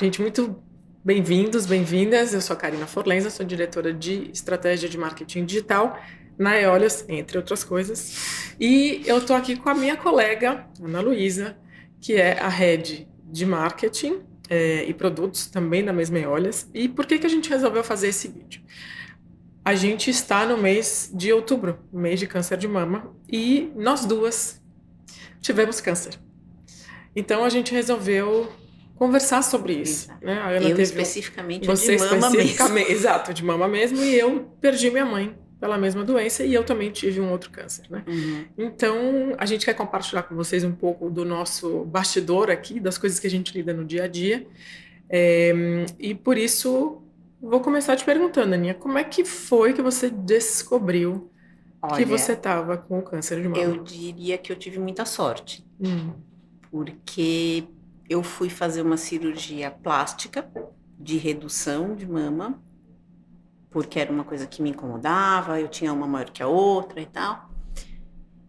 Gente, muito bem-vindos, bem-vindas. Eu sou a Karina Forlenza, sou diretora de Estratégia de Marketing Digital na Eolios, entre outras coisas. E eu estou aqui com a minha colega, Ana Luísa, que é a Head de Marketing e Produtos, também da mesma Eolios. E por que a gente resolveu fazer esse vídeo? A gente está no mês de outubro, mês de câncer de mama, e nós duas tivemos câncer. Então a gente resolveu conversar sobre isso, Exato. né? A Ana Eu teve especificamente o de você mama mesmo. especificamente, exato, de mama mesmo, e eu perdi minha mãe pela mesma doença e eu também tive um outro câncer, né? Uhum. Então a gente quer compartilhar com vocês um pouco do nosso bastidor aqui, das coisas que a gente lida no dia a dia, e por isso vou começar te perguntando, Aninha, como é que foi que você descobriu que você Olha, estava com o câncer de eu mama? diria que eu tive muita sorte, Hum, porque eu fui fazer uma cirurgia plástica de redução de mama, porque era uma coisa que me incomodava, eu tinha uma maior que a outra e tal.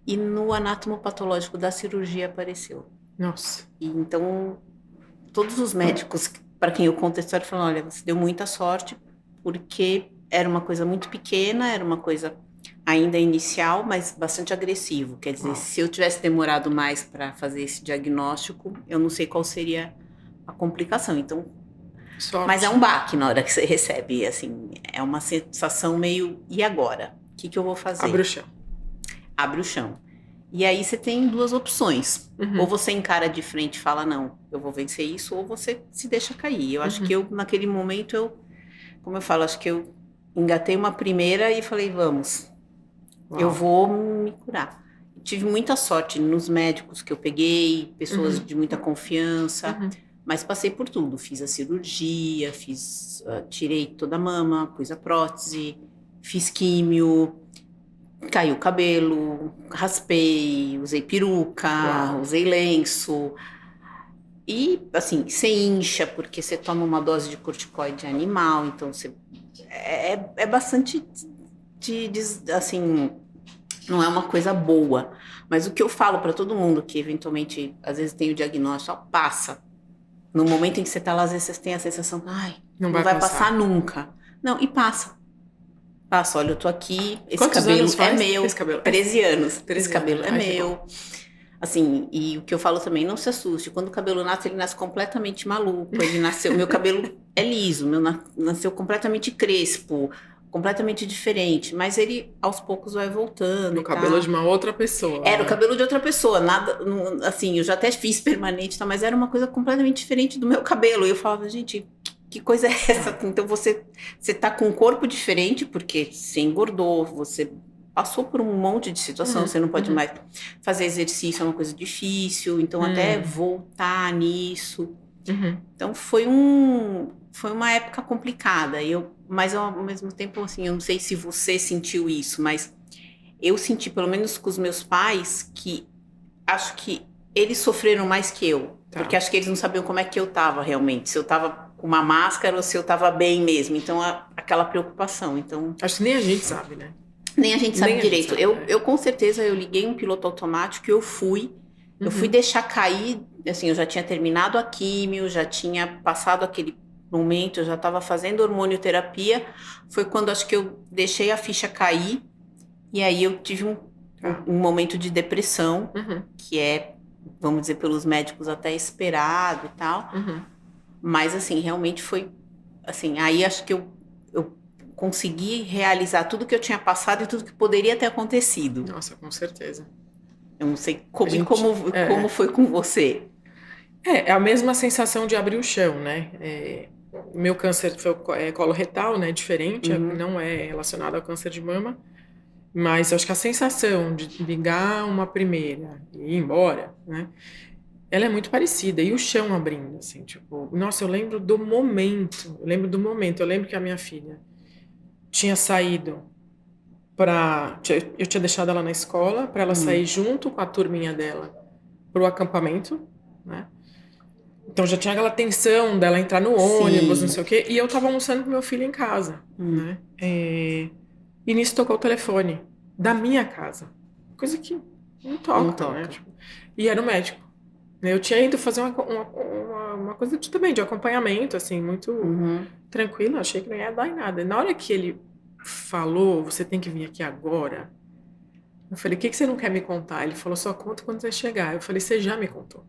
E no anatomopatológico da cirurgia apareceu. nossa. E então, todos os médicos para quem eu conto a história falam, olha, você deu muita sorte, porque era uma coisa muito pequena, era uma coisa ainda inicial, mas bastante agressivo. Quer dizer, Uau. se eu tivesse demorado mais para fazer esse diagnóstico, eu não sei qual seria a complicação. Então, mas é Sorte. um baque na hora que você recebe, assim, é uma sensação meio, e agora? O que eu vou Abre o fazer? chão. Abre o chão. E aí você tem duas opções. Ou Uhum, você encara de frente e fala, não, eu vou vencer isso, ou você se deixa cair. Eu acho que uhum. eu, naquele momento, como eu falo, acho que eu engatei uma primeira e falei, vamos, eu Uau. vou me curar. Tive muita sorte nos médicos que eu peguei, pessoas Uhum, de muita confiança, uhum. mas passei por tudo. Fiz a cirurgia, tirei toda a mama, pus a prótese, fiz químio, caiu o cabelo, raspei, usei peruca, Uau. usei lenço. E, assim, você incha porque você toma uma dose de corticoide animal, então você é bastante assim, não é uma coisa boa. Mas o que eu falo para todo mundo que eventualmente às vezes tem o diagnóstico, ó, passa. No momento em que você tá lá, às vezes você tem a sensação, ai, Não não vai vai passar passar. nunca. Não, e passa. Passa, olha, eu tô aqui, esse Quantos anos cabelo é faz esse meu, cabelo? 13 anos, esse 13 anos cabelo já. é Ai, que bom. meu. Assim, e o que eu falo também, não se assuste. Quando o cabelo nasce, ele nasce completamente maluco. Ele nasceu, meu cabelo é liso, nasceu completamente crespo, completamente diferente. Mas ele aos poucos vai voltando No e cabelo de tal. uma outra pessoa, Era o né? cabelo de outra pessoa, nada, assim, eu já até fiz permanente, tá, mas era uma coisa completamente diferente do meu cabelo. E eu falava, gente, que coisa é essa? Ah, Então você tá com um corpo diferente porque você engordou, você passou por um monte de situação, uhum, você não pode uhum, mais fazer exercício, é uma coisa difícil, então até voltar nisso. uhum. Então foi uma época complicada. Mas ao mesmo tempo, assim, eu não sei se você sentiu isso, mas eu senti, pelo menos com os meus pais, que acho que eles sofreram mais que eu. Porque Tá. acho que eles não sabiam como é que eu tava realmente. Se eu tava com uma máscara ou se eu tava bem mesmo. Então, aquela preocupação. Então, Acho que nem a gente sabe, né? nem a gente sabe Nem a gente direito. sabe, é. Eu com certeza, eu liguei um piloto automático e eu fui. Eu fui Uhum. deixar cair, assim, eu já tinha terminado a químio, já tinha passado aquele momento, eu já estava fazendo hormonioterapia. Foi quando acho que eu deixei a ficha cair e aí eu tive Tá. um momento de depressão, Uhum, que é, vamos dizer, pelos médicos até esperado e tal. uhum. Mas, assim, realmente foi, assim, aí acho que eu consegui realizar tudo que eu tinha passado e tudo que poderia ter acontecido. Nossa, com certeza. Eu não sei A gente. como foi com você. É a mesma sensação de abrir o chão, né? Meu câncer foi coloretal, né? Diferente, Uhum. não é relacionado ao câncer de mama. Mas eu acho que a sensação de ligar uma primeira e ir embora, né? Ela é muito parecida. E o chão abrindo, assim, tipo, nossa, eu lembro do momento. Eu lembro do momento. Eu lembro que a minha filha tinha saído para. Eu tinha deixado ela na escola para ela sair Uhum. junto com a turminha dela pro acampamento, né? Então já tinha aquela tensão dela entrar no ônibus, não Sim. sei o quê. E eu tava almoçando com meu filho em casa, Uhum. né? E nisso tocou o telefone da minha casa. Coisa que não Não toca, né? toca. Tipo, e era o médico. Eu tinha ido fazer uma coisa também de acompanhamento, assim, muito tranquilo, achei que não ia dar em nada. E na hora que ele falou, você tem que vir aqui agora, eu falei, o que você não quer me contar? Ele falou, só conta quando você chegar. Eu falei, você já me contou.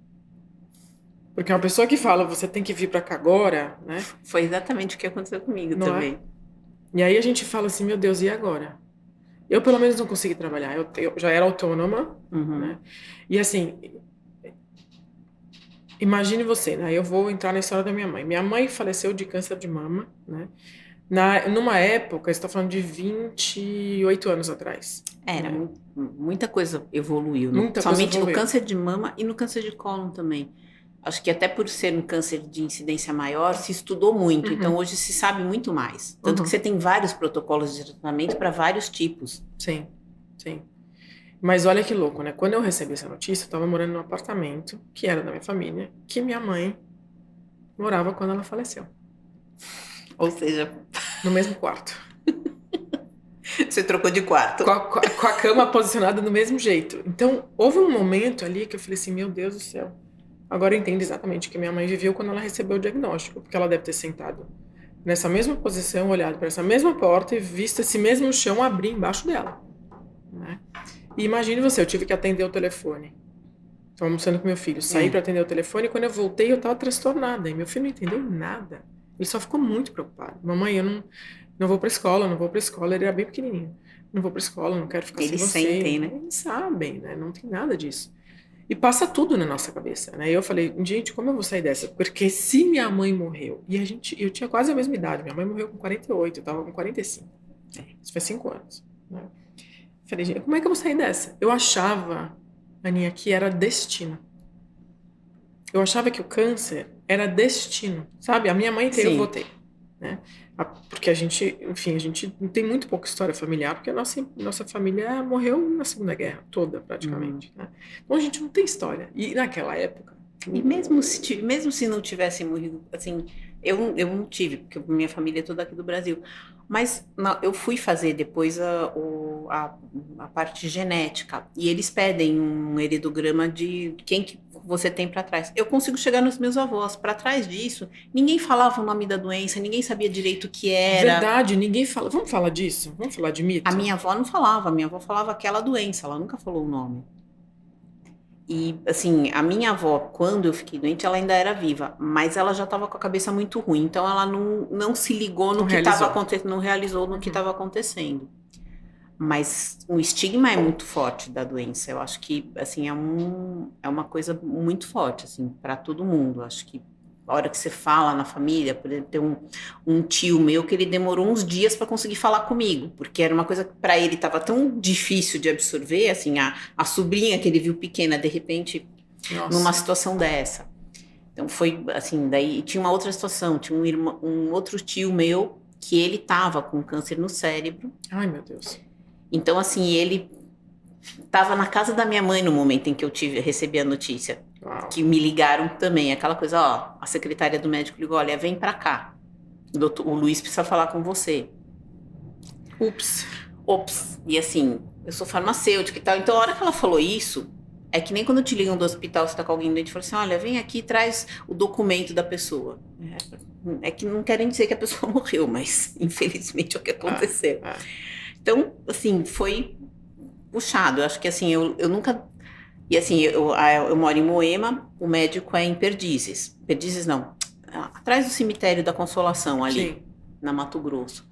Porque uma pessoa que fala, você tem que vir pra cá agora, né? Foi exatamente o que aconteceu comigo Não também. é? E aí a gente fala assim, meu Deus, e agora? Eu pelo menos não consegui trabalhar, eu já era autônoma, né? E assim, imagine você, né? Eu vou entrar na história da minha mãe. Minha mãe faleceu de câncer de mama, né? Numa época, estou falando de 28 anos atrás. Era, muita coisa evoluiu, Muita coisa somente no evoluiu. câncer de mama e no câncer de cólon também. Acho que até por ser um câncer de incidência maior, se estudou muito, então hoje se sabe muito mais. Tanto que você tem vários protocolos de tratamento para vários tipos. Sim, sim. Mas olha que louco, né? Quando eu recebi essa notícia, eu estava morando num apartamento, que era da minha família, que minha mãe morava quando ela faleceu. Ou seja, no mesmo quarto. Você trocou de quarto. Com a cama posicionada do mesmo jeito. Então, houve um momento ali que eu falei assim, meu Deus do céu. Agora eu entendo exatamente o que minha mãe viveu quando ela recebeu o diagnóstico. Porque ela deve ter sentado nessa mesma posição, olhado para essa mesma porta e visto esse mesmo chão abrir embaixo dela. Né? E imagine você, eu tive que atender o telefone. Estava almoçando com meu filho. Saí para atender o telefone e quando eu voltei eu estava transtornada. E meu filho não entendeu nada. Ele só ficou muito preocupado. Mamãe, eu não vou pra escola, não vou pra escola. Ele era bem pequenininho. Não vou pra escola, não quero ficar sem você. Eles sentem, né? Eles sabem, né? Não tem nada disso. E passa tudo na nossa cabeça, né? E eu falei, gente, como eu vou sair dessa? Porque se minha mãe morreu, e eu tinha quase a mesma idade, minha mãe morreu com 48, eu tava com 45. Isso faz 5 anos. Né? Falei, gente, como é que eu vou sair dessa? Eu achava, Aninha, que era destino. Eu achava que o câncer era destino, sabe? A minha mãe tem, eu votei, né? Porque a gente tem muito pouca história familiar, porque a nossa família morreu na Segunda Guerra, toda praticamente, né? Então a gente não tem história. E naquela época... E mesmo se não tivesse morrido, assim, eu não tive, porque minha família é toda aqui do Brasil, mas eu fui fazer depois a parte genética, e eles pedem um heredograma de quem que você tem para trás. Eu consigo chegar nos meus avós. Para trás disso, ninguém falava o nome da doença, ninguém sabia direito o que era. Verdade, ninguém fala. Vamos falar disso? Vamos falar de mito? A minha avó não falava, a minha avó falava aquela doença, ela nunca falou o nome. E, assim, a minha avó, quando eu fiquei doente, ela ainda era viva, mas ela já estava com a cabeça muito ruim, então ela não se ligou no que estava acontecendo, não realizou no que estava acontecendo. Mas o estigma é muito forte da doença. Eu acho que, assim, é uma coisa muito forte, assim, para todo mundo. Eu acho que a hora que você fala na família, por exemplo, tem um tio meu que ele demorou uns dias para conseguir falar comigo, porque era uma coisa que para ele estava tão difícil de absorver, assim, a sobrinha que ele viu pequena, de repente, numa situação dessa. Então foi, assim, daí tinha uma outra situação, tinha um outro tio meu que ele estava com câncer no cérebro. Ai, meu Deus. Então, assim, ele estava na casa da minha mãe no momento em que eu recebi a notícia. Uau. Que me ligaram também. Aquela coisa, ó, a secretária do médico ligou, olha, vem pra cá. O Luiz precisa falar com você. Ups. E assim, eu sou farmacêutica e tal. Então, a hora que ela falou isso, é que nem quando te ligam do hospital, você tá com alguém doente, e fala assim, olha, vem aqui e traz o documento da pessoa. É que não querem dizer que a pessoa morreu, mas infelizmente é o que aconteceu. Então, assim, foi puxado. Eu acho que, assim, eu nunca... E, assim, eu moro em Moema, o médico é em Perdizes. Perdizes, não. Atrás do cemitério da Consolação, ali, na Mato Grosso.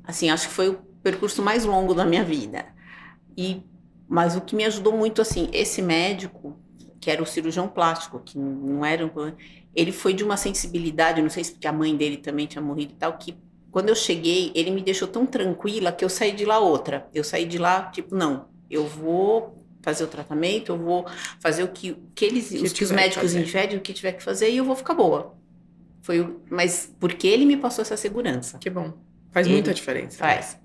Assim, acho que foi o percurso mais longo da minha vida. Mas o que me ajudou muito, assim, esse médico, que era o cirurgião plástico, que não era... Ele foi de uma sensibilidade, não sei se porque a mãe dele também tinha morrido e tal, que quando eu cheguei, ele me deixou tão tranquila que eu saí de lá outra. Eu saí de lá, tipo, não, eu vou fazer o tratamento, eu vou fazer o que os médicos indicam, o que tiver que fazer, e eu vou ficar boa. Mas porque ele me passou essa segurança. Que bom. Faz muita diferença. Faz.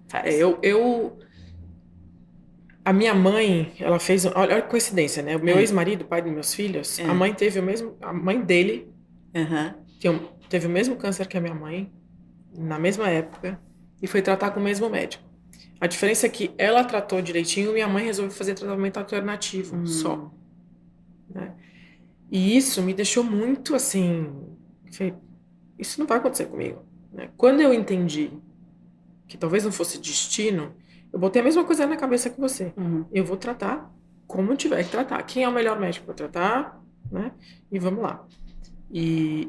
A minha mãe, ela fez... Olha que coincidência, né? O meu ex-marido, pai dos meus filhos, a mãe teve o mesmo... A mãe dele teve o mesmo câncer que a minha mãe, na mesma época, e foi tratar com o mesmo médico. A diferença é que ela tratou direitinho e minha mãe resolveu fazer tratamento alternativo só. Né? E isso me deixou muito assim, falei, isso não vai acontecer comigo, né? Quando eu entendi que talvez não fosse destino, eu botei a mesma coisa na cabeça que você. Eu vou tratar como eu tiver que tratar. Quem é o melhor médico para tratar, né? E vamos lá.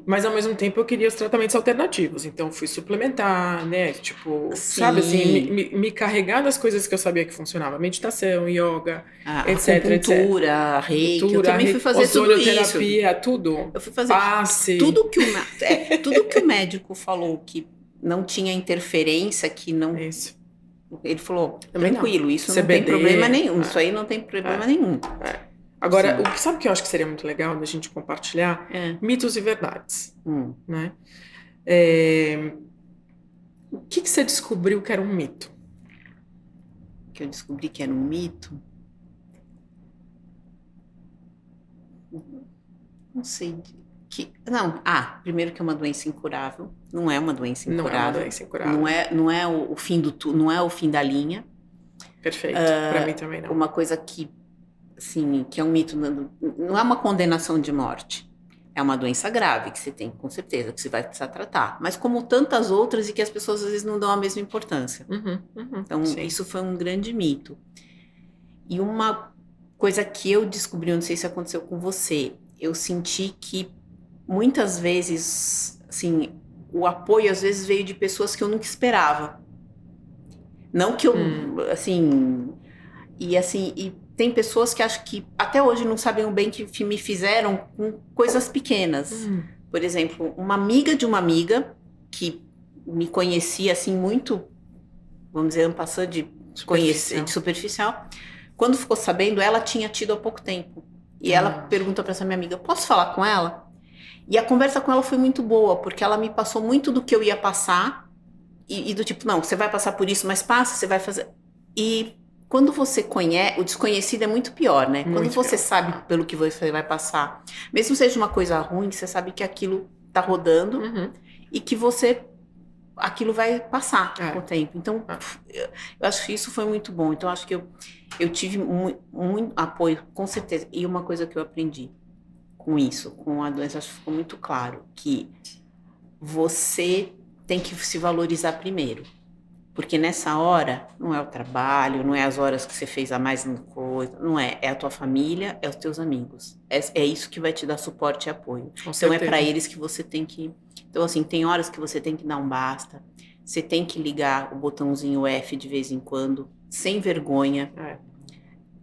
Mas ao mesmo tempo eu queria os tratamentos alternativos, então fui suplementar, né? Tipo, sabe assim, Sim, me carregar das coisas que eu sabia que funcionava, meditação, yoga, a etc, etc. acupuntura, a reiki, eu Cultura, também fui fazer tudo isso. ozonioterapia, tudo. Eu fui fazer Passe. tudo que o médico falou que não tinha interferência, que não. É isso. Ele falou, Também não. tranquilo, isso não tem CBD. problema nenhum. Isso aí não tem problema nenhum. Agora, Sim. sabe o que eu acho que seria muito legal da gente compartilhar? Mitos e verdades, né? O que você descobriu que era um mito? Que eu descobri que era um mito? Não sei. Primeiro que é uma doença incurável. Não é uma doença incurável. Não é uma doença incurável. Não é o fim não é o fim da linha. Perfeito. Para mim também não. Uma coisa que, assim, que é um mito, não é uma condenação de morte. É uma doença grave que você tem, com certeza, que você vai precisar tratar. Mas como tantas outras e que as pessoas às vezes não dão a mesma importância. Então, sim, isso foi um grande mito. E uma coisa que eu descobri, eu não sei se aconteceu com você, eu senti que muitas vezes, assim, o apoio às vezes veio de pessoas que eu nunca esperava. Não que eu, assim, e tem pessoas que acho que até hoje não sabem o bem que me fizeram com coisas pequenas. Por exemplo, uma amiga de uma amiga que me conhecia assim muito, vamos dizer, passando de superficial. Quando ficou sabendo, ela tinha tido há pouco tempo. E ela perguntou para essa minha amiga, posso falar com ela? E a conversa com ela foi muito boa, porque ela me passou muito do que eu ia passar. E do tipo, não, você vai passar por isso, mas passa, você vai fazer... E quando você conhece, o desconhecido é muito pior, né? Quando você sabe pelo que você vai passar, mesmo seja uma coisa ruim, você sabe que aquilo tá rodando e que aquilo vai passar com o tempo. Então, eu acho que isso foi muito bom. Então, acho que eu tive muito apoio, com certeza. E uma coisa que eu aprendi com isso, com a doença, acho que ficou muito claro, que você tem que se valorizar primeiro. Porque nessa hora, não é o trabalho, não é as horas que você fez a mais uma coisa, não é. É a tua família, é os teus amigos. É isso que vai te dar suporte e apoio. Então é para eles que você tem que... Então assim, tem horas que você tem que dar um basta. Você tem que ligar o botãozinho F de vez em quando, sem vergonha.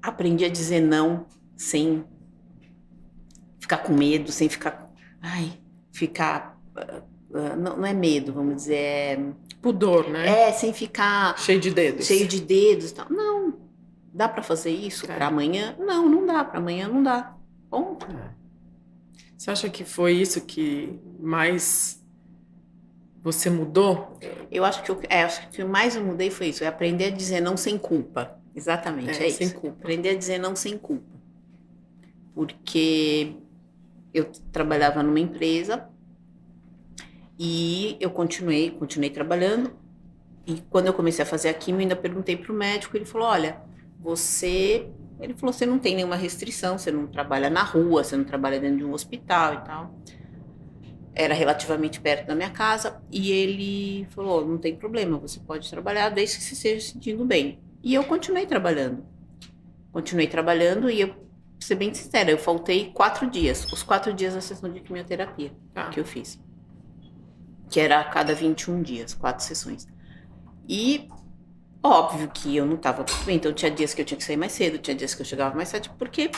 Aprendi a dizer não, sem ficar com medo, sem ficar... não é medo, vamos dizer... Pudor, né? Sem ficar... Cheio de dedos. Cheio de dedos e tal. Não, dá para fazer isso para amanhã? Não dá, para amanhã não dá. Ponto. Você acha que foi isso que mais você mudou? Eu acho que acho que o que mais eu mudei foi isso, é aprender a dizer não sem culpa. Exatamente, sem isso. Culpa. Aprender a dizer não sem culpa. Porque eu trabalhava numa empresa e eu continuei trabalhando. E quando eu comecei a fazer a quimio, eu ainda perguntei para o médico, ele falou, olha, você não tem nenhuma restrição, você não trabalha na rua, você não trabalha dentro de um hospital e tal. Era relativamente perto da minha casa, e ele falou, não tem problema, você pode trabalhar desde que você esteja se sentindo bem. E eu continuei trabalhando e eu, pra ser bem sincera, eu faltei 4 dias, os 4 dias da sessão de quimioterapia que eu fiz. Que era a cada 21 dias, 4 sessões. E óbvio que eu não estava tudo bem, então tinha dias que eu tinha que sair mais cedo, tinha dias que eu chegava mais cedo, porque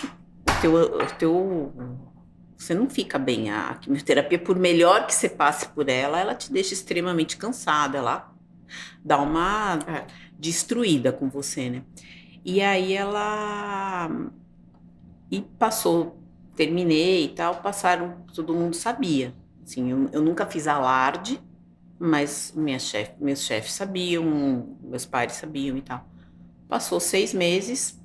você não fica bem. A quimioterapia, por melhor que você passe por ela te deixa extremamente cansada, ela dá uma destruída com você, né? E aí e passou, terminei e tal, todo mundo sabia. Assim, eu nunca fiz alarde, mas meus chefes sabiam, meus pais sabiam e tal. Passou 6 meses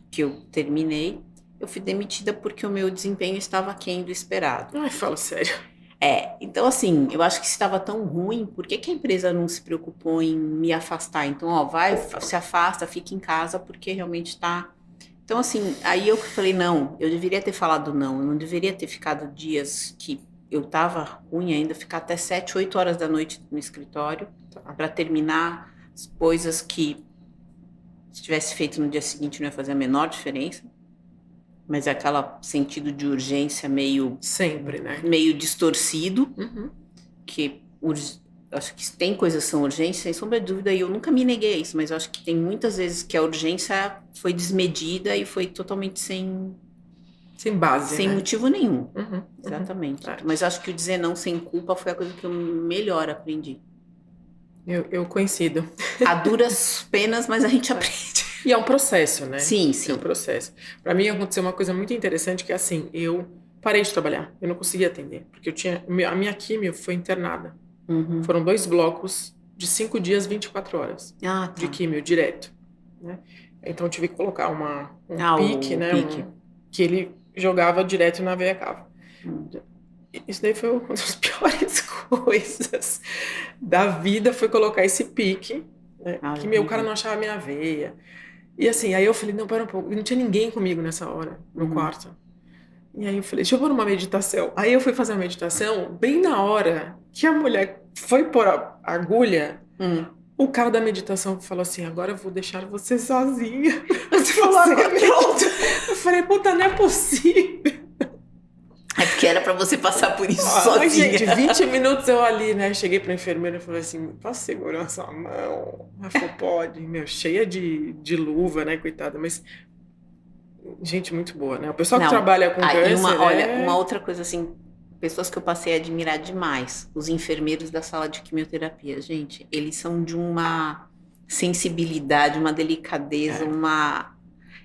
que eu terminei, eu fui demitida porque o meu desempenho estava aquém do esperado. Ai, fala sério. Então assim, eu acho que estava tão ruim, por que a empresa não se preocupou em me afastar? Então, vai, se afasta, fica em casa, porque realmente Então, assim, aí eu falei, não, eu deveria ter falado não, eu não deveria ter ficado dias que eu tava ruim ainda, ficar até 7, 8 horas da noite no escritório para terminar as coisas que se tivesse feito no dia seguinte não ia fazer a menor diferença, mas é aquele sentido de urgência Sempre, né? meio distorcido, Uhum. que acho que tem coisas que são urgentes, sem sombra de dúvida, e eu nunca me neguei a isso, mas eu acho que tem muitas vezes que a urgência foi desmedida e foi totalmente sem base, sem né? motivo nenhum. Uhum. Exatamente. É. Mas eu acho que o dizer não sem culpa foi a coisa que eu melhor aprendi. Eu coincido. A duras penas, mas a gente aprende. E é um processo, né? Sim, É sim. um processo. Para mim aconteceu uma coisa muito interessante que é assim, eu parei de trabalhar, eu não conseguia atender, porque a minha químio foi internada. Uhum. Foram 2 blocos de 5 dias, 24 horas Ah, tá. de químio direto, né? Então eu tive que colocar um pique, o né? pique. Que ele jogava direto na veia cava. Isso daí foi uma das piores coisas da vida, foi colocar esse pique, né? Que o cara não achava a minha veia. E assim, aí eu falei, não, pera um pouco. E não tinha ninguém comigo nessa hora, no quarto. E aí eu falei, deixa eu pôr uma meditação. Aí eu fui fazer a meditação, bem na hora que a mulher foi pôr a agulha, o cara da meditação falou assim, agora eu vou deixar você sozinha. Você falou, agora pronto. Eu falei, puta, não é possível. É porque era pra você passar por isso Ai, sozinha. gente, 20 minutos eu ali, né? Cheguei pra enfermeira e falei assim, posso segurar sua mão? Ela falou, pode. Meu, cheia de luva, né, coitada. Mas, gente, muito boa, né? O pessoal que trabalha com câncer olha, uma outra coisa assim, pessoas que eu passei a admirar demais, os enfermeiros da sala de quimioterapia. Gente, eles são de uma sensibilidade, uma delicadeza,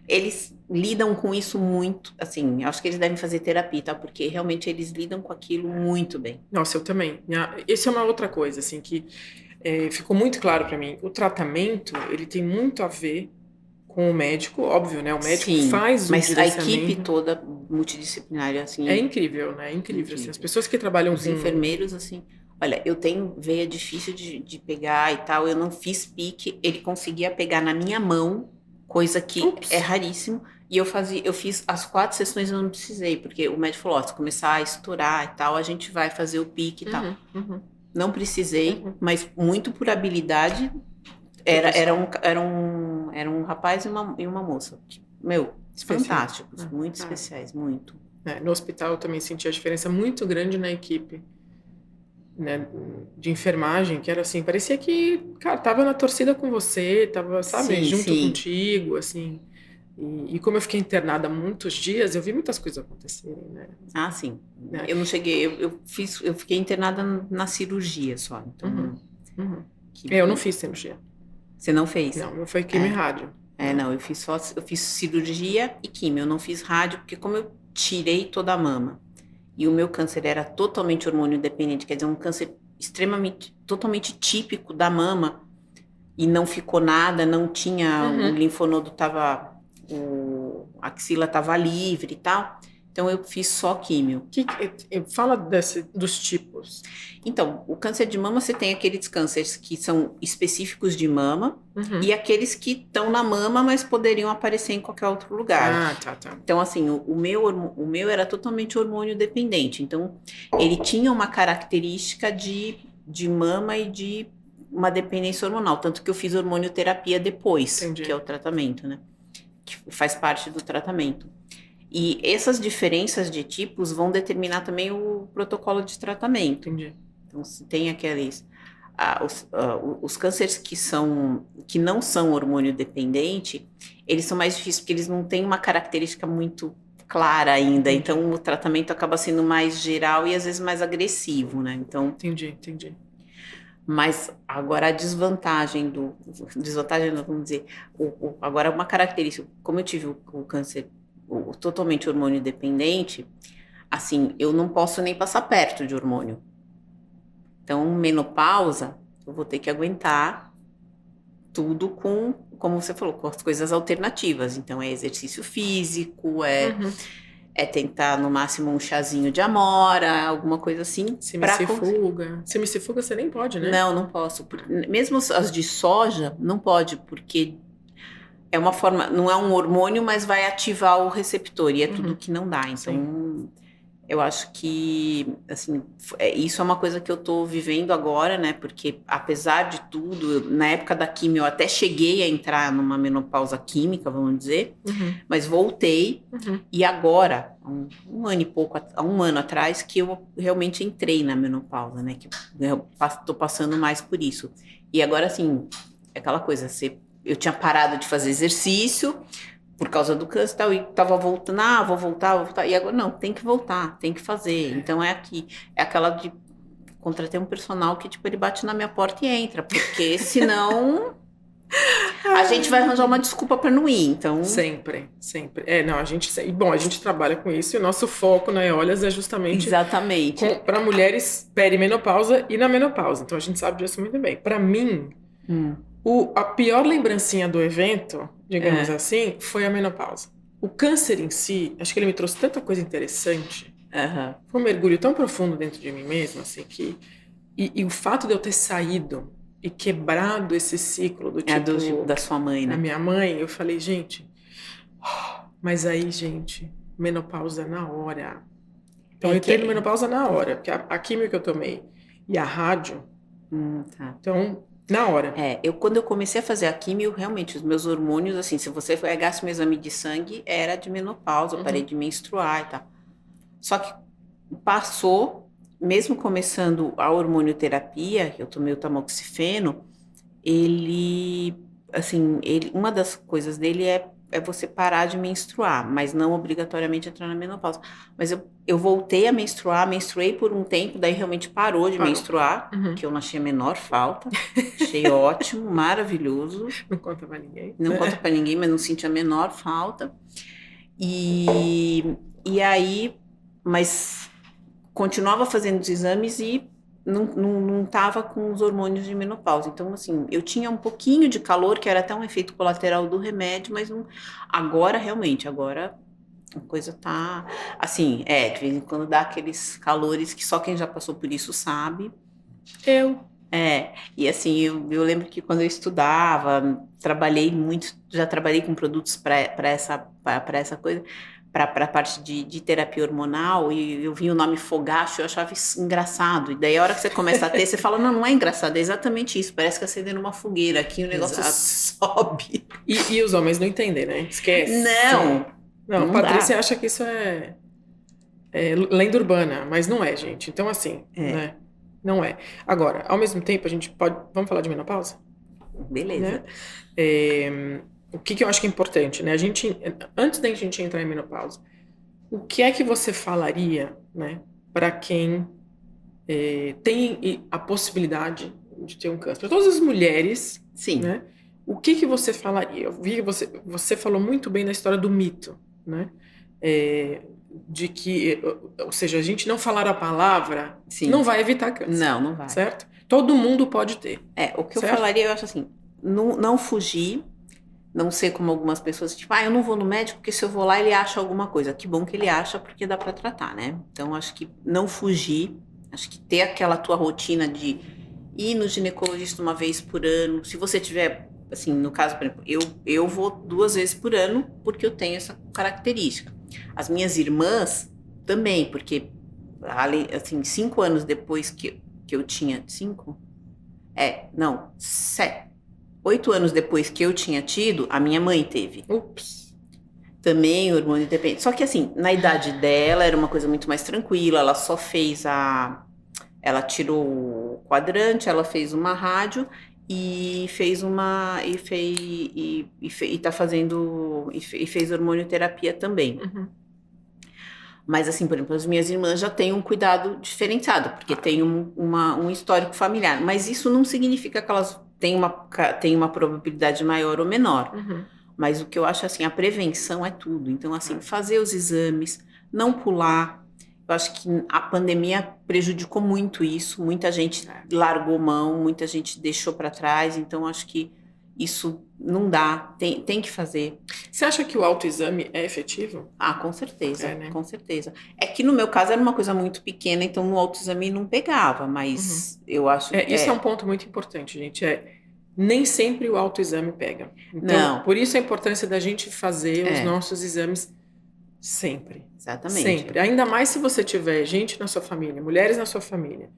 eles lidam com isso muito, assim, acho que eles devem fazer terapia, tá? Porque realmente eles lidam com aquilo muito bem. Nossa, eu também. Essa é uma outra coisa, assim, que ficou muito claro pra mim. O tratamento, ele tem muito a ver com o médico, óbvio, né? O médico faz o direcionamento. Mas a equipe toda multidisciplinar, assim... É incrível, né? É incrível. Assim, as pessoas que trabalham os enfermeiros, assim... Olha, eu tenho veia difícil de pegar e tal, eu não fiz pique, ele conseguia pegar na minha mão, coisa que é raríssimo, e eu fiz as 4 sessões, eu não precisei, porque o médico falou, se começar a estourar e tal, a gente vai fazer o pique e tal. Não precisei, mas muito por habilidade, era um rapaz e uma moça, meu, fantásticos, muito especiais, muito. No hospital eu também senti a diferença muito grande na equipe, né, de enfermagem, que era assim, parecia que, cara, tava na torcida com você, tava, sabe, junto contigo, assim. E como eu fiquei internada muitos dias, eu vi muitas coisas acontecerem, né? Ah, sim. Eu não cheguei, eu fiquei internada na cirurgia só. Então, eu não fiz cirurgia. Você não fez? Não, eu fui quimio e rádio. Não, eu fiz cirurgia e quimio, eu não fiz rádio, porque como eu tirei toda a mama, e o meu câncer era totalmente hormônio dependente, quer dizer, um câncer totalmente típico da mama, e não ficou nada, não tinha, o linfonodo tava, a axila estava livre e tal, então eu fiz só químio. Fala dos tipos. Então, o câncer de mama, você tem aqueles cânceres que são específicos de mama, e aqueles que estão na mama, mas poderiam aparecer em qualquer outro lugar. Tá. Então, assim, o meu era totalmente hormônio dependente. Então, ele tinha uma característica de mama e de uma dependência hormonal. Tanto que eu fiz hormonioterapia depois, que é o tratamento, né? Que faz parte do tratamento. E essas diferenças de tipos vão determinar também o protocolo de tratamento. Entendi. Então, se tem aqueles... os cânceres que não são hormônio dependente, eles são mais difíceis porque eles não têm uma característica muito clara ainda. Então, o tratamento acaba sendo mais geral e às vezes mais agressivo, né? Então, entendi. Mas agora a desvantagem vamos dizer, agora uma característica, como eu tive o câncer totalmente hormônio dependente, assim, eu não posso nem passar perto de hormônio. Então, menopausa, eu vou ter que aguentar tudo como você falou, com as coisas alternativas. Então, é exercício físico, é tentar, no máximo, um chazinho de amora, alguma coisa assim. Semifuga. Semifuga você nem pode, né? Não posso. Mesmo as de soja, não pode, porque é uma forma, não é um hormônio, mas vai ativar o receptor, e é tudo que não dá. Então, eu acho que, assim, isso é uma coisa que eu tô vivendo agora, né? Porque, apesar de tudo, na época da quimio, eu até cheguei a entrar numa menopausa química, vamos dizer, mas voltei, e agora, um ano e pouco, há um ano atrás, que eu realmente entrei na menopausa, né? Que eu tô passando mais por isso. E agora, assim, é aquela coisa, eu tinha parado de fazer exercício por causa do câncer e tal, e tava voltando, vou voltar, e agora não, tem que voltar, tem que fazer. Então é aquela de contratei um personal que, tipo, ele bate na minha porta e entra, porque senão a gente vai arranjar uma desculpa para não ir, então... Sempre. Não, a gente trabalha com isso, e o nosso foco na Eólias é justamente Exatamente. para mulheres perimenopausa e na menopausa, então a gente sabe disso muito bem. Para mim, a pior lembrancinha do evento, digamos assim, foi a menopausa. O câncer em si, acho que ele me trouxe tanta coisa interessante. Foi um mergulho tão profundo dentro de mim mesma, assim, que... E o fato de eu ter saído e quebrado esse ciclo do tipo... da sua mãe, né? Da minha mãe, eu falei, gente... Mas aí, gente, menopausa na hora. Então, eu entrei na menopausa na hora, porque a química que eu tomei e a rádio... Tá. Então... Na hora. Quando eu comecei a fazer a quimio, realmente, os meus hormônios, assim, se você pegasse meu exame de sangue, era de menopausa, eu parei de menstruar e tal. Só que passou, mesmo começando a hormonioterapia, eu tomei o tamoxifeno, uma das coisas dele é você parar de menstruar, mas não obrigatoriamente entrar na menopausa. Mas eu voltei a menstruar, menstruei por um tempo, daí realmente parou de menstruar, que eu não achei a menor falta, achei ótimo, maravilhoso. Não conta pra ninguém. Não conta pra ninguém, mas não senti a menor falta. E aí, mas continuava fazendo os exames e não estava com os hormônios de menopausa. Então, assim, eu tinha um pouquinho de calor, que era até um efeito colateral do remédio, mas agora, realmente, a coisa tá... Assim, de vez em quando dá aqueles calores que só quem já passou por isso sabe. E assim, eu lembro que quando eu estudava, já trabalhei com produtos para essa coisa, para a parte de terapia hormonal, e eu vi o nome fogacho, eu achava isso engraçado. E daí a hora que você começa a ter, você fala, não é engraçado, é exatamente isso, parece que acendendo uma fogueira, aqui o negócio sobe. E os homens não entendem, né? Esquece. Não, Patrícia acha que isso é lenda urbana, mas não é, gente. Então, assim, né? Não é. Agora, ao mesmo tempo, a gente pode... Vamos falar de menopausa? Beleza. Né? O que eu acho que é importante, né? Antes da gente entrar em menopausa, o que é que você falaria, né, para quem tem a possibilidade de ter um câncer? Para todas as mulheres, sim, né? O que você falaria? Eu vi que você falou muito bem da história do mito, né? De que, ou seja, a gente não falar a palavra não vai evitar câncer. Não vai. Certo? Todo mundo pode ter. O que eu falaria, eu acho assim, não fugir, não ser como algumas pessoas, tipo, eu não vou no médico porque se eu vou lá ele acha alguma coisa. Que bom que ele acha porque dá pra tratar, né? Então, acho que não fugir, acho que ter aquela tua rotina de ir no ginecologista uma vez por ano. Se você tiver, assim, no caso, por exemplo, eu vou 2 vezes por ano porque eu tenho essa característica. As minhas irmãs também, porque, assim, 5 anos depois que eu tinha... 5? 8 anos depois que eu tinha tido, a minha mãe teve. Ups. Também hormônio dependente. Só que assim, na idade dela era uma coisa muito mais tranquila, ela só fez ela tirou o quadrante, ela fez uma rádio e fez fez hormonioterapia também. Mas assim, por exemplo, as minhas irmãs já têm um cuidado diferenciado, porque tem um histórico familiar. Mas isso não significa que elas têm uma probabilidade maior ou menor. Mas o que eu acho assim, a prevenção é tudo. Então, assim, fazer os exames, não pular. Eu acho que a pandemia prejudicou muito isso. Muita gente largou mão, muita gente deixou para trás. Então, acho que isso não dá, tem que fazer. Você acha que o autoexame é efetivo? Com certeza, né? Com certeza. É que no meu caso era uma coisa muito pequena, então no autoexame não pegava, mas eu acho... Isso é um ponto muito importante, gente. nem sempre o autoexame pega. Então, Não. por isso a importância da gente fazer os nossos exames sempre. Exatamente. Sempre. Ainda mais se você tiver gente na sua família, mulheres na sua família,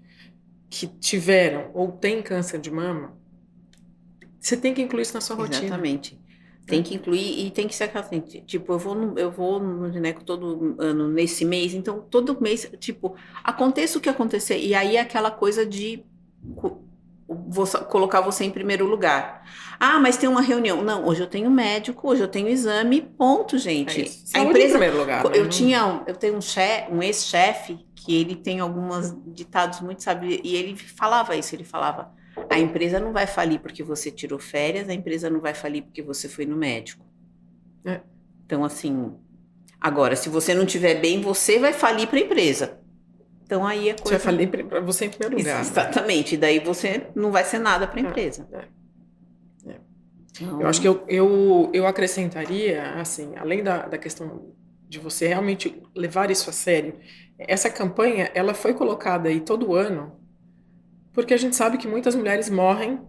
que tiveram ou têm câncer de mama, você tem que incluir isso na sua rotina. Exatamente. Tem que incluir e tem que ser assim, tipo, eu vou no gineco todo ano nesse mês, então todo mês, tipo, aconteça o que acontecer, e aí é aquela coisa de colocar você em primeiro lugar. Ah, mas tem uma reunião. Não, hoje eu tenho médico, hoje eu tenho exame, ponto, gente. A empresa em primeiro lugar. Né? Eu tenho um ex-chefe que ele tem alguns ditados muito sábios, e ele falava isso, ele falava: a empresa não vai falir porque você tirou férias, a empresa não vai falir porque você foi no médico. Então, assim, agora, se você não estiver bem, você vai falir para a empresa. Então, aí a coisa... Você vai falir para você em primeiro lugar. Exatamente, e daí você não vai ser nada para a empresa. Então... Eu acho que eu acrescentaria, assim, além da questão de você realmente levar isso a sério, essa campanha, ela foi colocada aí todo ano, porque a gente sabe que muitas mulheres morrem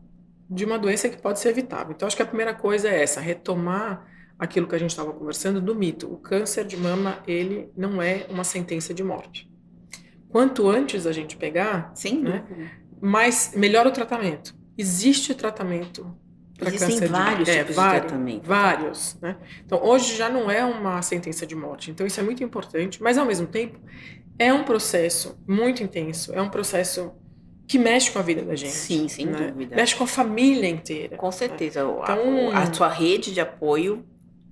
de uma doença que pode ser evitável. Então, acho que a primeira coisa é essa, retomar aquilo que a gente estava conversando do mito. O câncer de mama, ele não é uma sentença de morte. Quanto antes a gente pegar, né, mais melhor o tratamento. Existe tratamento para câncer de mama. Existem vários tipos de tratamento. Vários, né? Então, hoje já não é uma sentença de morte. Então, isso é muito importante, mas ao mesmo tempo é um processo muito intenso, é um processo que mexe com a vida da gente. Sim, sem dúvida. Mexe com a família inteira. Com certeza. Né? Então, a sua rede de apoio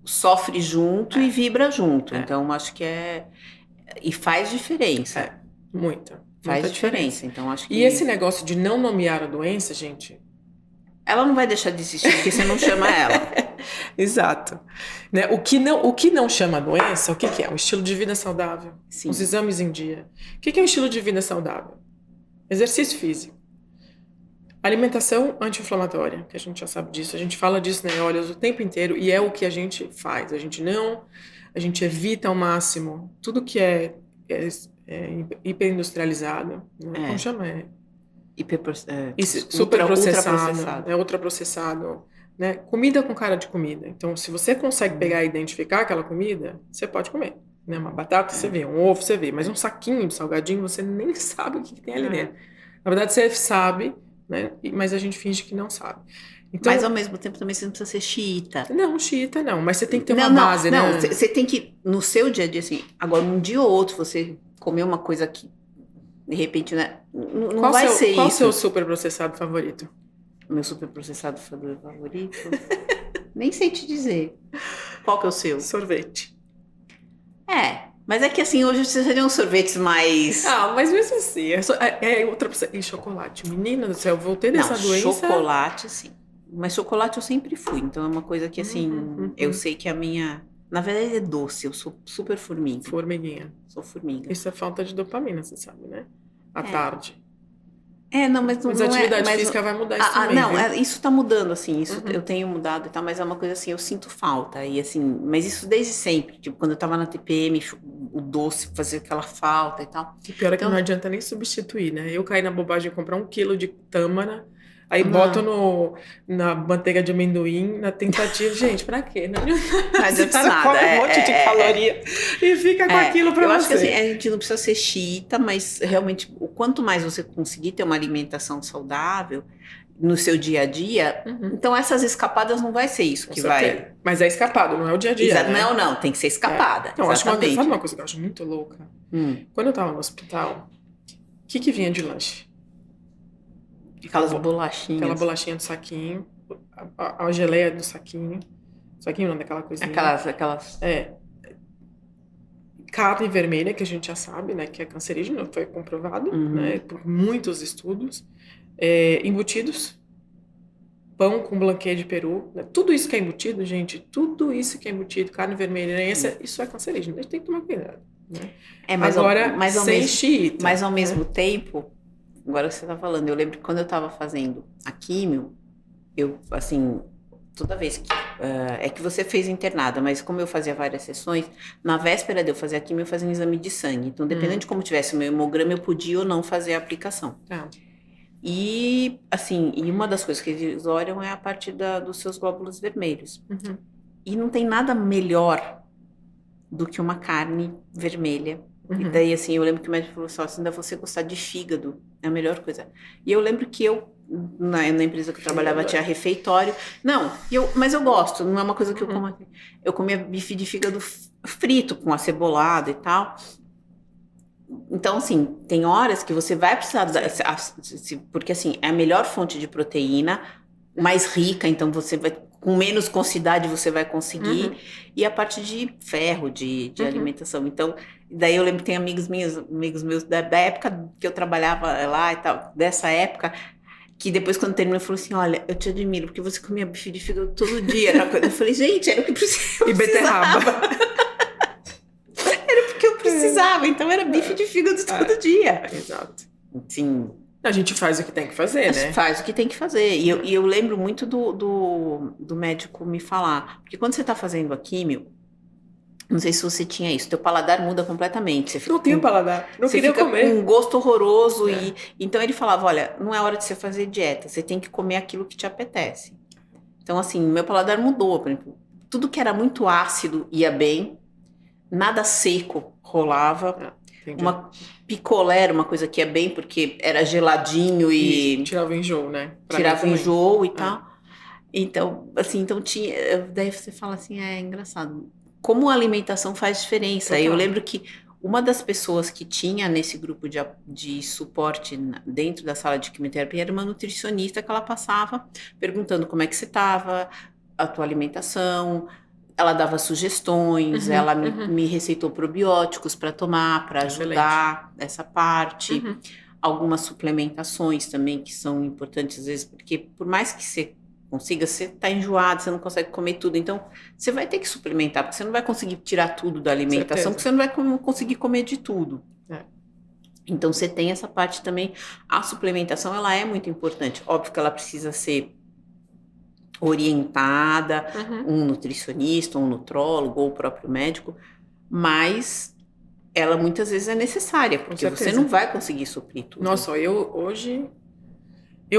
sofre junto e vibra junto. Então, acho que e faz diferença. Muita diferença. Então, acho que... E esse negócio de não nomear a doença, gente... Ela não vai deixar de existir porque você não chama ela. Exato. Né? O que não chama a doença, o que é? O estilo de vida saudável. Sim. Os exames em dia. O que é um estilo de vida saudável? Exercício físico. Alimentação anti-inflamatória, que a gente já sabe disso. A gente fala disso na Eólias o tempo inteiro e é o que a gente faz. A gente evita ao máximo tudo que é hiperindustrializado. Né? Como chama? Super processado. Ultraprocessado. Né? Comida com cara de comida. Então, se você consegue pegar e identificar aquela comida, você pode comer. Né? Uma batata você vê, um ovo você vê, mas um saquinho de salgadinho você nem sabe o que tem ali dentro. Na verdade, você sabe, né? Mas a gente finge que não sabe. Então, mas ao mesmo tempo também você não precisa ser xiita. Não, xiita não, mas você tem que ter uma base, né? Não, você tem que, no seu dia a dia, assim, agora um dia ou outro você comer uma coisa que, de repente, né? Não vai ser isso. Qual o seu super processado favorito? Meu super processado favorito? Nem sei te dizer. Qual que é o seu? Sorvete. Mas é que assim, hoje você seriam uns sorvetes mais... mas mesmo assim, e chocolate. Menina do céu, eu voltei dessa doença... chocolate, sim. Mas chocolate eu sempre fui, então é uma coisa que assim, eu sei que a minha... Na verdade é doce, eu sou super formiga. Formiguinha. Sou formiga. Isso é falta de dopamina, você sabe, né? À tarde. Mas a atividade física vai mudar isso também, não, isso tá mudando, assim, isso eu tenho mudado e tal, mas é uma coisa assim, eu sinto falta, e assim, mas isso desde sempre, tipo, quando eu tava na TPM, o doce fazia aquela falta e tal. E pior é que não adianta nem substituir, né? Eu caí na bobagem de comprar 1 quilo de tâmara, aí boto na manteiga de amendoim, na tentativa, gente, pra quê? Não adianta nada. Come um monte de caloria e fica com aquilo pra você. Eu acho que assim, a gente não precisa ser xiita, mas realmente, o quanto mais você conseguir ter uma alimentação saudável no seu dia a dia, então essas escapadas não vai ser isso que vai... Mas é escapado, não é o dia a dia, né? Não, tem que ser escapada. Então, sabe uma coisa que eu acho muito louca? Quando eu tava no hospital, o que vinha de lanche? Aquelas bolachinhas. Aquela bolachinha do saquinho, a geleia do saquinho. Saquinho não, daquela coisinha. Aquelas... Carne vermelha, que a gente já sabe, né, que é cancerígeno, foi comprovado, né, por muitos estudos. Embutidos. Pão com blanquê de peru. Né, tudo isso que é embutido, gente, carne vermelha, né, isso é cancerígeno. A gente tem que tomar cuidado. Né? Agora, sem xiita. Mas ao mesmo tempo... Agora você tá falando, eu lembro que quando eu tava fazendo a químio, eu, assim, toda vez que... é que você fez internada, mas como eu fazia várias sessões, na véspera de eu fazer a químio, eu fazia um exame de sangue. Então, dependendo de como tivesse o meu hemograma, eu podia ou não fazer a aplicação. E, assim, e uma das coisas que eles olham é a parte dos seus glóbulos vermelhos. Uhum. E não tem nada melhor do que uma carne vermelha. E Uhum. daí, assim, eu lembro que o médico falou assim, ainda você gostar de fígado, é a melhor coisa. E eu lembro que na empresa que eu trabalhava, tinha refeitório. Não, mas eu gosto, não é uma coisa que eu como aqui. Eu comia bife de fígado frito, com acebolado e tal. Então, assim, tem horas que você vai precisar, porque, assim, é a melhor fonte de proteína, mais rica, então você vai, com menos quantidade você vai conseguir, e a parte de ferro, de alimentação. Então, daí eu lembro que tem amigos meus da época que eu trabalhava lá e tal, dessa época, que depois quando terminou, falou assim, olha, eu te admiro, porque você comia bife de fígado todo dia. Eu falei, gente, era o que eu precisava. E beterraba. Que eu precisava, então era bife de fígado todo dia. Exato. Sim. A gente faz o que tem que fazer, né? Faz o que tem que fazer. E eu lembro muito do médico me falar, porque quando você está fazendo a químio, não sei se você tinha isso, teu paladar muda completamente. Você fica Não tenho paladar, não você queria fica comer. com um gosto horroroso. Então ele falava, olha, não é hora de você fazer dieta, você tem que comer aquilo que te apetece. Então, assim, meu paladar mudou. Por exemplo, tudo que era muito ácido ia bem, nada seco rolava. Uma picolé era uma coisa que ia bem, porque era geladinho e tirava o enjoo, né? Tirava o enjoo e tal. Então, assim, então tinha. Daí você fala assim, é engraçado. Como a alimentação faz diferença. Total. Eu lembro que uma das pessoas que tinha nesse grupo de suporte dentro da sala de quimioterapia era uma nutricionista que ela passava perguntando como é que você estava, a tua alimentação. Ela dava sugestões, ela me receitou probióticos para tomar, para ajudar essa parte. Algumas suplementações também que são importantes às vezes, porque por mais que você consiga, você está enjoado, você não consegue comer tudo. Então, você vai ter que suplementar, porque você não vai conseguir tirar tudo da alimentação, porque você não vai conseguir comer de tudo. Então, você tem essa parte também. A suplementação, ela é muito importante. Óbvio que ela precisa ser orientada, um nutricionista, um nutrólogo ou o próprio médico, mas ela muitas vezes é necessária, porque você não vai conseguir suprir tudo. Nossa, eu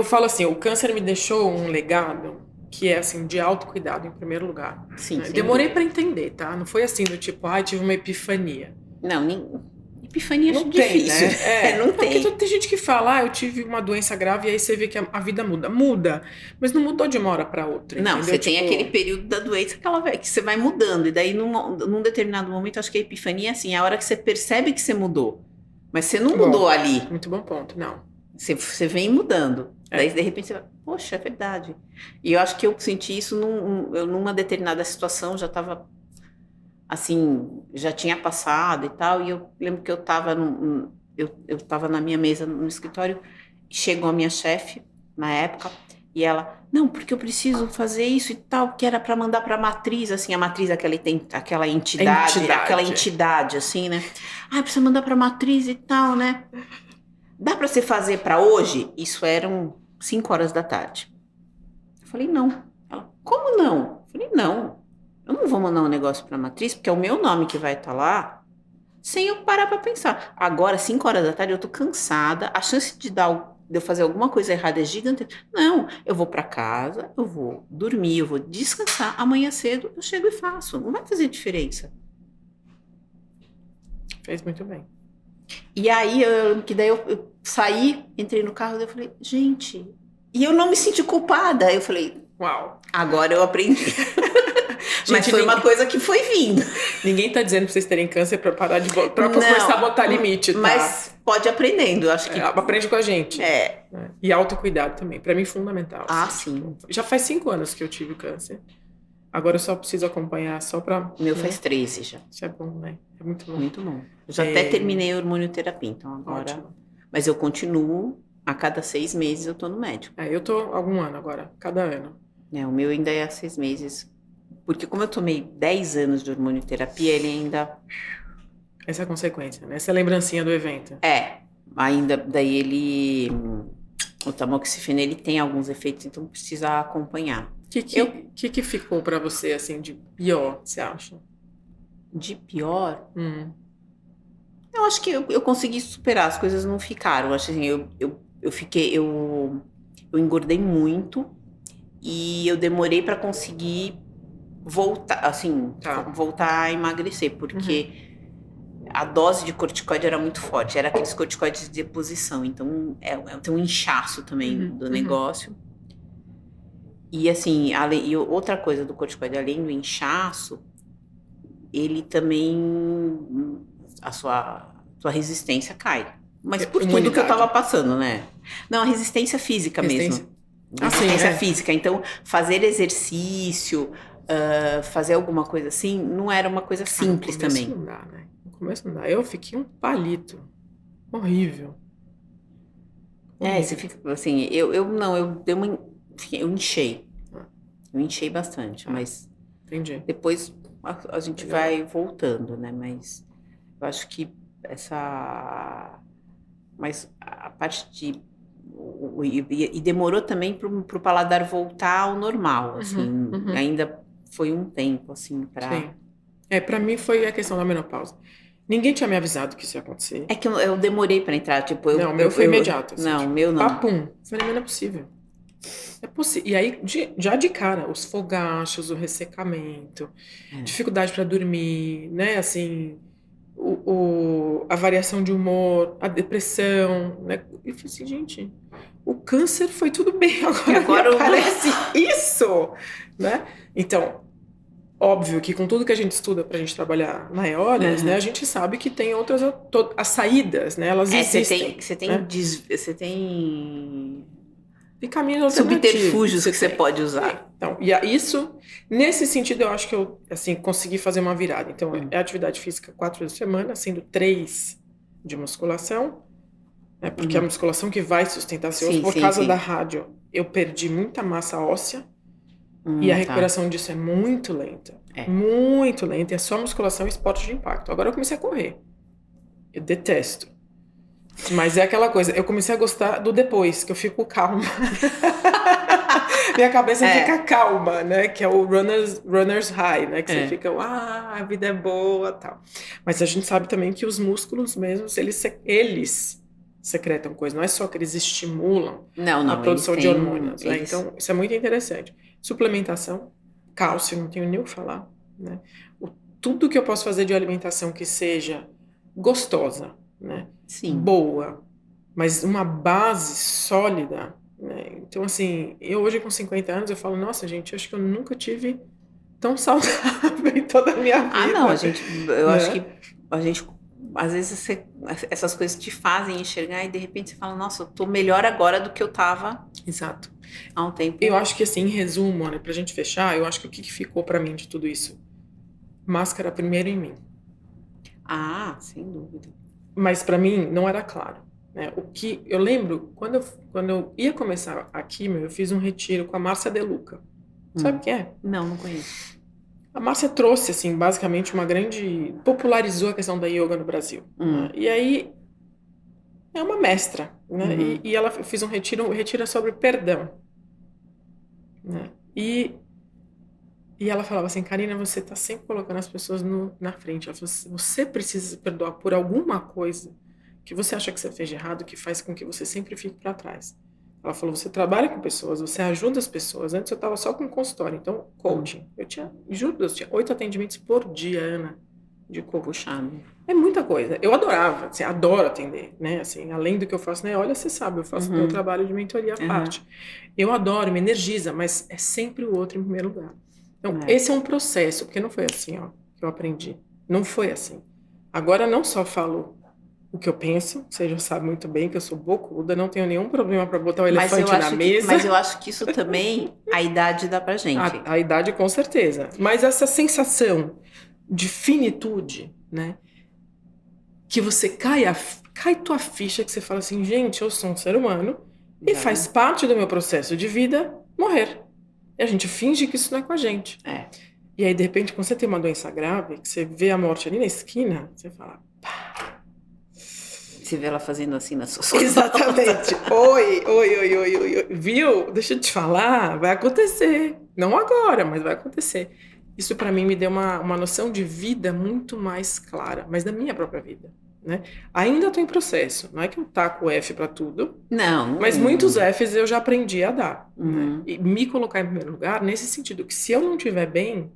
falo assim, o câncer me deixou um legado que é assim, de autocuidado em primeiro lugar. Sim, né? Demorei para entender, tá? Não foi assim do tipo, tive uma epifania. Não, epifania acho difícil. Né? Não tem. Porque tem gente que fala, eu tive uma doença grave e aí você vê que a vida muda. Muda, mas não mudou de uma hora para outra. Não, entendeu? Você tem aquele período da doença que você vai mudando. E daí, num determinado momento, acho que a epifania é assim, a hora que você percebe que você mudou. Mas você não mudou ali. Muito bom ponto, não. Você vem mudando. Daí, de repente, você vai, poxa, é verdade. E eu acho que eu senti isso numa determinada situação, já estava, assim, já tinha passado e tal, e eu lembro que eu estava na minha mesa no escritório, chegou a minha chefe, na época, e ela, não, porque eu preciso fazer isso e tal, que era para mandar para a matriz, assim, a matriz aquela entidade, assim, né? Precisa mandar para a matriz e tal, né? Dá para você fazer para hoje? Isso eram 5 horas da tarde. Eu falei, não. Ela, como não? Eu falei, não. Eu não vou mandar um negócio para a matriz, porque é o meu nome que vai estar lá, sem eu parar para pensar. Agora, 5 horas da tarde, eu tô cansada, a chance de eu fazer alguma coisa errada é gigante. Não, eu vou para casa, eu vou dormir, eu vou descansar. Amanhã cedo eu chego e faço. Não vai fazer diferença. Fez muito bem. E aí, eu saí, entrei no carro e eu falei, gente... E eu não me senti culpada. Eu falei, uau, agora eu aprendi. Mas foi uma coisa que foi vindo. Ninguém tá dizendo pra vocês terem câncer pra parar pra começar a botar limite, tá? Mas pode ir aprendendo, eu acho que... aprende com a gente. E autocuidado também, pra mim fundamental. Sim. Já faz 5 anos que eu tive câncer. Agora eu só preciso acompanhar só pra... O meu faz 13 já. Isso é bom, né? É muito bom. Muito bom. Eu já até terminei a hormonioterapia, então agora... Ótimo. Mas eu continuo, a cada 6 meses eu tô no médico. Eu tô há algum ano agora, cada ano. O meu ainda é há 6 meses. Porque como eu tomei 10 anos de hormonioterapia, ele ainda... Essa é a consequência, né? Essa é a lembrancinha do evento. Ainda, daí o tamoxifeno, ele tem alguns efeitos, então precisa acompanhar. O que ficou pra você, assim, de pior, você acha? De pior? Eu acho que eu consegui superar, as coisas não ficaram. Eu acho assim, eu eu engordei muito e eu demorei para conseguir voltar, assim, voltar a emagrecer, porque a dose de corticoide era muito forte, era aqueles corticoides de deposição, então tem um inchaço também do negócio. E assim, e outra coisa do corticoide, além do inchaço, ele também, a sua resistência cai. Mas por tudo que eu tava passando, né? Não, a resistência física mesmo. Resistência física. Então, fazer exercício, fazer alguma coisa assim, não era uma coisa simples também. Não dá, né? No começo não dá. Eu fiquei um palito. Horrível. Você fica assim, eu inchei. Eu inchei bastante, mas entendi. Depois a gente vai voltando, né? Mas eu acho que mas a parte de... E demorou também pro paladar voltar ao normal, assim. Ainda foi um tempo, assim, pra... Sim. Pra mim foi a questão da menopausa. Ninguém tinha me avisado que isso ia acontecer. É que eu demorei pra entrar, tipo... Não, o meu foi imediato. Assim, não, o meu não. Papum. Falei, mas não é possível. É possível. E aí, já de cara, os fogachos, o ressecamento, dificuldade para dormir, né? Assim, a variação de humor, a depressão, né? Eu falei assim, gente, o câncer foi tudo bem, agora parece isso, né? Então, óbvio que com tudo que a gente estuda pra gente trabalhar na Eólias, né? A gente sabe que tem outras, as saídas, né? Elas existem. Você tem e caminhos alternativos. Subterfúgios que você pode usar. Então, e isso, nesse sentido, eu acho que eu, assim, consegui fazer uma virada. Então, é atividade física 4 vezes por semana, sendo 3 de musculação, né? Porque é a musculação que vai sustentar seu osso. Por causa da rádio, eu perdi muita massa óssea e a recuperação disso é muito lenta. Muito lenta. É só musculação e esporte de impacto. Agora eu comecei a correr. Eu detesto. Mas é aquela coisa, eu comecei a gostar do depois, que eu fico calma. Minha cabeça fica calma, né? Que é o runner's high, né? Que você fica, a vida é boa, tal. Mas a gente sabe também que os músculos mesmos, eles secretam coisas. Não é só que eles estimulam a produção de hormônios. Né? Então, isso é muito interessante. Suplementação, cálcio, não tenho nem o que falar. Né? Tudo que eu posso fazer de alimentação que seja gostosa, né? Boa, mas uma base sólida, né? Então, assim, eu hoje com 50 anos, eu falo, nossa, gente, eu acho que eu nunca tive tão saudável em toda a minha vida. Não, eu acho que a gente, às vezes, essas coisas te fazem enxergar e, de repente, você fala, nossa, eu tô melhor agora do que eu tava. Exato. Há um tempo. Eu acho que, assim, em resumo, né, pra gente fechar, eu acho que o que ficou pra mim de tudo isso? Máscara primeiro em mim. Sem dúvida. Mas para mim não era claro, né? O que eu lembro quando eu ia começar a quimio, eu fiz um retiro com a Márcia De Luca. Sabe quem é? Não conheço. A Márcia trouxe assim basicamente popularizou a questão da yoga no Brasil. Né? E aí é uma mestra, né? E ela fez um retiro é sobre perdão, né? E ela falava assim, Karina, você tá sempre colocando as pessoas na frente. Ela falou, você precisa se perdoar por alguma coisa que você acha que você fez de errado, que faz com que você sempre fique para trás. Ela falou, você trabalha com pessoas, você ajuda as pessoas. Antes eu tava só com consultório, então coaching. Eu tinha 8 atendimentos por dia, Ana, de coaching. Puxado. É muita coisa. Eu adorava, assim, adoro atender, né? Assim, além do que eu faço, né? Olha, você sabe, eu faço meu trabalho de mentoria à parte. Eu adoro, me energiza, mas é sempre o outro em primeiro lugar. Então, esse é um processo, porque não foi assim, ó, que eu aprendi. Não foi assim. Agora, não só falo o que eu penso, você já sabe muito bem que eu sou bocuda, não tenho nenhum problema para botar o elefante na mesa. Mas eu acho que isso também, a idade dá pra gente. A idade, com certeza. Mas essa sensação de finitude, né? Que você cai tua ficha, que você fala assim, gente, eu sou um ser humano e faz parte do meu processo de vida morrer. E a gente finge que isso não é com a gente. E aí, de repente, quando você tem uma doença grave, que você vê a morte ali na esquina, você fala, pá. Você vê ela fazendo assim nas suas costas. Exatamente. Oi. Viu? Deixa eu te falar, vai acontecer. Não agora, mas vai acontecer. Isso para mim me deu uma noção de vida muito mais clara, mas da minha própria vida. né? Ainda estou em processo, não é que eu taco F para tudo, Não. mas muitos Fs eu já aprendi a dar, né? Uhum. E me colocar em primeiro lugar nesse sentido, que se eu não estiver bem,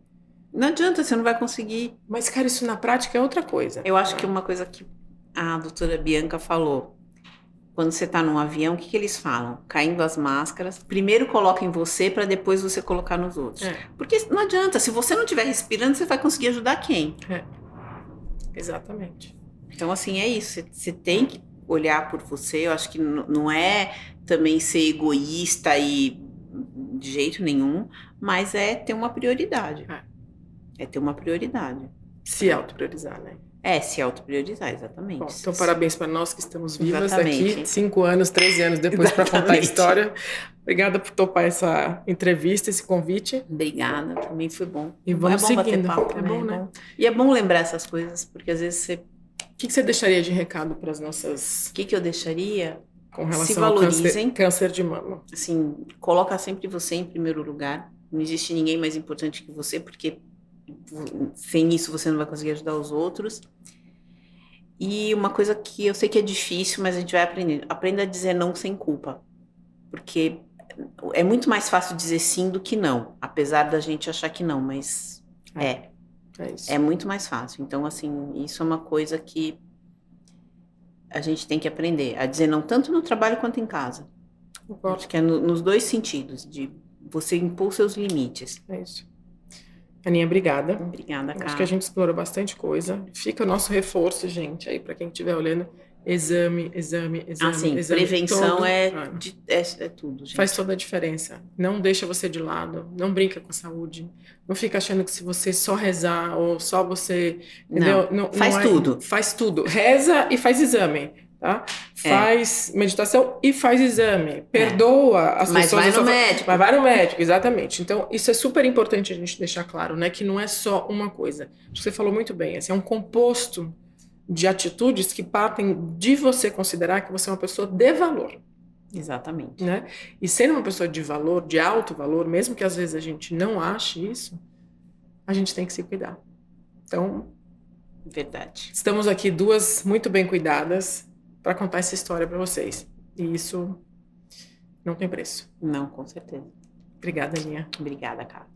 Não adianta, você não vai conseguir. mas, cara, isso na prática é outra coisa. Eu acho que uma coisa que a doutora Bianca falou, quando você está num avião, o que eles falam? Caindo as máscaras, primeiro coloca em você para depois você colocar nos outros. Porque não adianta, se você não estiver respirando, você vai conseguir ajudar quem? Exatamente. Então, assim, é isso. Você tem que olhar por você. Eu acho que não é também ser egoísta e de jeito nenhum, mas é ter uma prioridade. É ter uma prioridade. Se autopriorizar, né? Se autopriorizar, exatamente. Bom, então, parabéns para nós que estamos vivas Exatamente. aqui, 5 anos, 13 anos depois para contar a história. Obrigada por topar essa entrevista, esse convite. Obrigada, também foi bom. E vamos é bom seguindo. Bater papo, É bom, né? E é bom lembrar essas coisas, porque às vezes você... O que você deixaria de recado para as nossas... O que eu deixaria? Com relação Se valorizem. Ao câncer de mama. Assim, coloca sempre você em primeiro lugar. Não existe ninguém mais importante que você, porque sem isso você não vai conseguir ajudar os outros. E uma coisa que eu sei que é difícil, mas a gente vai aprendendo. Aprenda a dizer não sem culpa. Porque é muito mais fácil dizer sim do que não. Apesar da gente achar que não, mas é muito mais fácil. Então, assim, isso é uma coisa que a gente tem que aprender. A dizer não tanto no trabalho quanto em casa. Concordo. Acho que é nos dois sentidos. De você impor seus limites. É isso. Aninha, obrigada. Obrigada, Carla. Acho que a gente explorou bastante coisa. Fica o nosso reforço, gente, aí para quem estiver olhando. Exame. Sim, exame. Prevenção é tudo, gente. Faz toda a diferença. Não deixa você de lado. Não brinca com a saúde. Não fica achando que se você só rezar ou só você... Entendeu? Não, faz tudo. Faz tudo. Reza e faz exame. Tá? Faz meditação e faz exame. Perdoa as pessoas. Mas vai no médico. Mas vai no médico, exatamente. Então, isso é super importante a gente deixar claro, né? Que não é só uma coisa. Acho que você falou muito bem. Assim, é um composto de atitudes que partem de você considerar que você é uma pessoa de valor. Exatamente. Né? E sendo uma pessoa de valor, de alto valor, mesmo que às vezes a gente não ache isso, a gente tem que se cuidar. Então, verdade. Estamos aqui duas muito bem cuidadas para contar essa história para vocês. E isso não tem preço. Não, com certeza. Obrigada, Aninha. Obrigada, Carla.